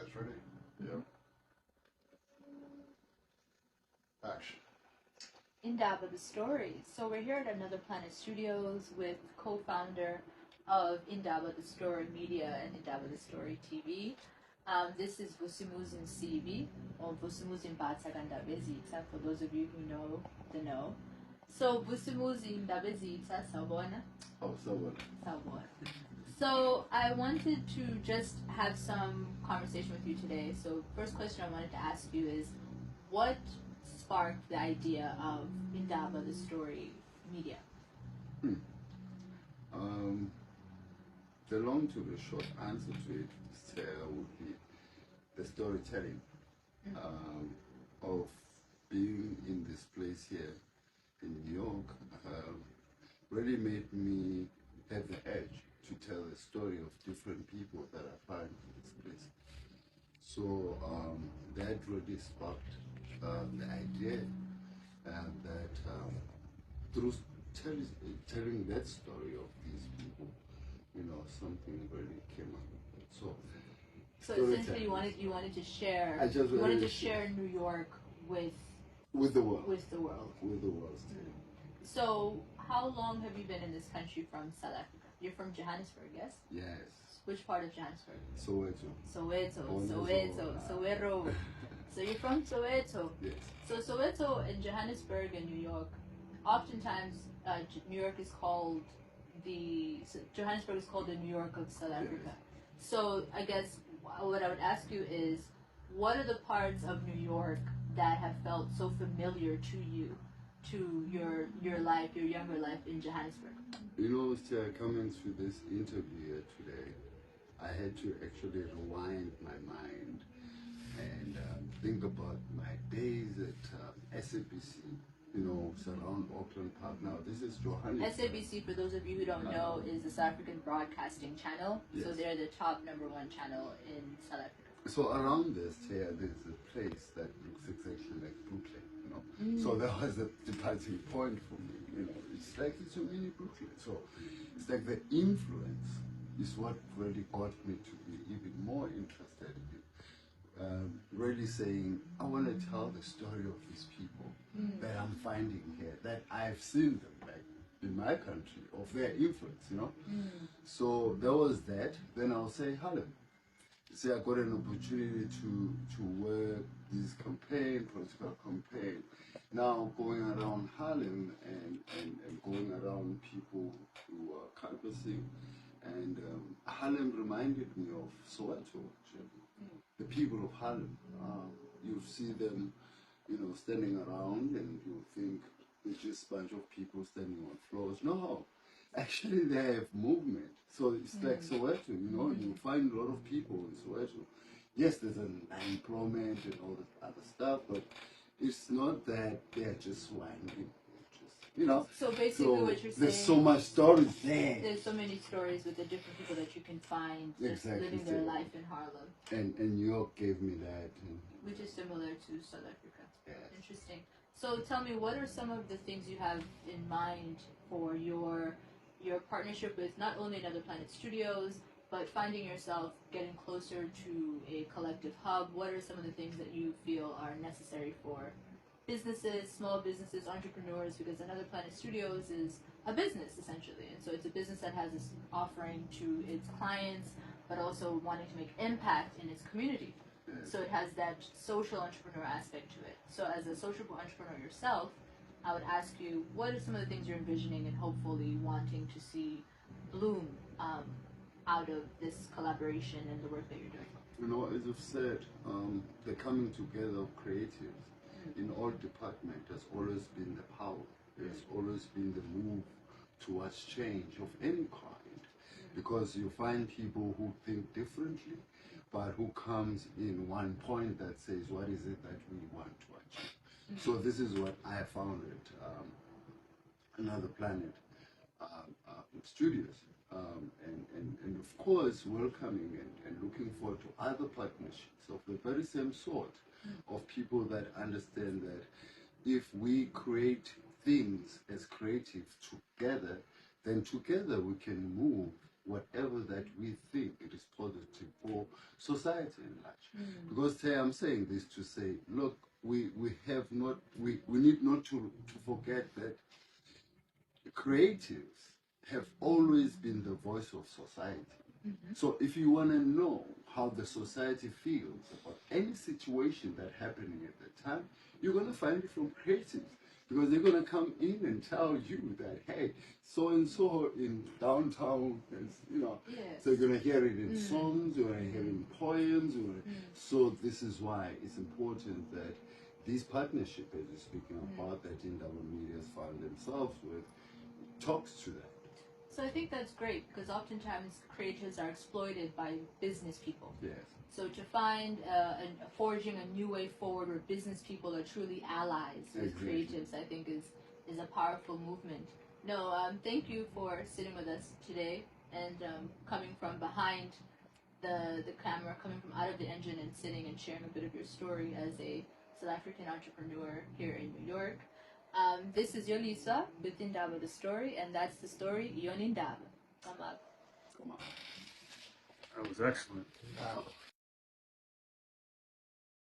guys ready? Yeah. Action. Indaba the story. So we're here at Another Planet Studios with co-founder of Indaba the Story Media and Indaba the Story TV. This is Vusimuzi or Vusimuzi Mbatha for those of you who know the know. So Vusimuzi Ndabezitha Sawona. Oh, someone. Sawona. So I wanted to just have some conversation with you today. So first question I wanted to ask you is, what sparked the idea of Indaba the Story Media? The long to the short answer to it would be the storytelling of being in this place here in New York really made me have the edge to tell the story of different people that I find in this place. So that really sparked the idea that through telling that story of these people, something really came up. So essentially, you wanted to share. New York with the world. With the world. With the world. So how long have you been in this country from South Africa? You're from Johannesburg, yes? Yes. Which part of Johannesburg? Soweto. Soweto. So you're from Soweto. Yes. So Soweto and Johannesburg and New York, oftentimes Johannesburg is called the New York of South Africa. Yes. So I guess what I would ask you is, what are the parts of New York that have felt so familiar to you, to your life, your younger life in Johannesburg? Coming to this interview here today, I had to actually rewind my mind and think about my days at SABC, surround Auckland Park. Now, this is Johannesburg. SABC, for those of you who don't know, is the South African Broadcasting Channel. Yes. So they're the top #1 channel in South Africa. So around this here, there's a place that looks exactly like Brooklyn, So that was a departing point for me, It's like it's a mini Brooklyn. So it's like the influence is what really got me to be even more interested in really saying, I want to tell the story of these people that I'm finding here, that I've seen them like in my country, of their influence, So there was that. Then I'll say Harlem. Say I got an opportunity to work this political campaign. Now going around Harlem and going around people who are canvassing, and Harlem reminded me of Soweto, actually. The people of Harlem. You see them, standing around, and you think it's just a bunch of people standing on floors. No, actually they have movement. So it's like Soweto, you find a lot of people in Soweto. Yes, there's an unemployment and all this other stuff, but it's not that they're just whining. So basically what you're saying, there's so much stories there. There's so many stories with the different people that you can find just living their life in Harlem. And New York gave me that. Which is similar to South Africa. Yes. Interesting. So tell me, what are some of the things you have in mind for your partnership with not only Another Planet Studios, but finding yourself getting closer to a collective hub? What are some of the things that you feel are necessary for businesses, small businesses, entrepreneurs? Because Another Planet Studios is a business, essentially. And so it's a business that has this offering to its clients, but also wanting to make impact in its community. So it has that social entrepreneur aspect to it. So as a social entrepreneur yourself, I would ask you, what are some of the things you're envisioning and hopefully wanting to see bloom out of this collaboration and the work that you're doing? As I've said, the coming together of creatives in all departments has always been the power. There's always been the move towards change of any kind, because you find people who think differently, but who comes in one point that says, what is it that we want to achieve? So this is what I found at Another Planet Studios. And of course, welcoming and looking forward to other partnerships of the very same sort, of people that understand that if we create things as creatives together, then together we can move whatever that we think it is positive for society in large. Because I'm saying this to say, look, we need not to forget that creatives have always been the voice of society. So if you want to know how the society feels about any situation that happening at the time, you're going to find it from creatives, because they're going to come in and tell you that, hey, so and so in downtown is, Yes. so you're going to hear it in songs, you're going to hear it in poems. So this is why it's important that these partnerships, as you're speaking about, that Indaba Media has found themselves with, talks to that. So I think that's great, because oftentimes creatives are exploited by business people. Yes. So to find forging a new way forward where business people are truly allies with creatives, I think is a powerful movement. No, thank you for sitting with us today and coming from behind the camera, coming from out of the engine and sitting and sharing a bit of your story as a South African entrepreneur here in New York. This is Yolisa with Indaba the Story, and that's the story Yon Indaba. Come up. That was excellent. Wow.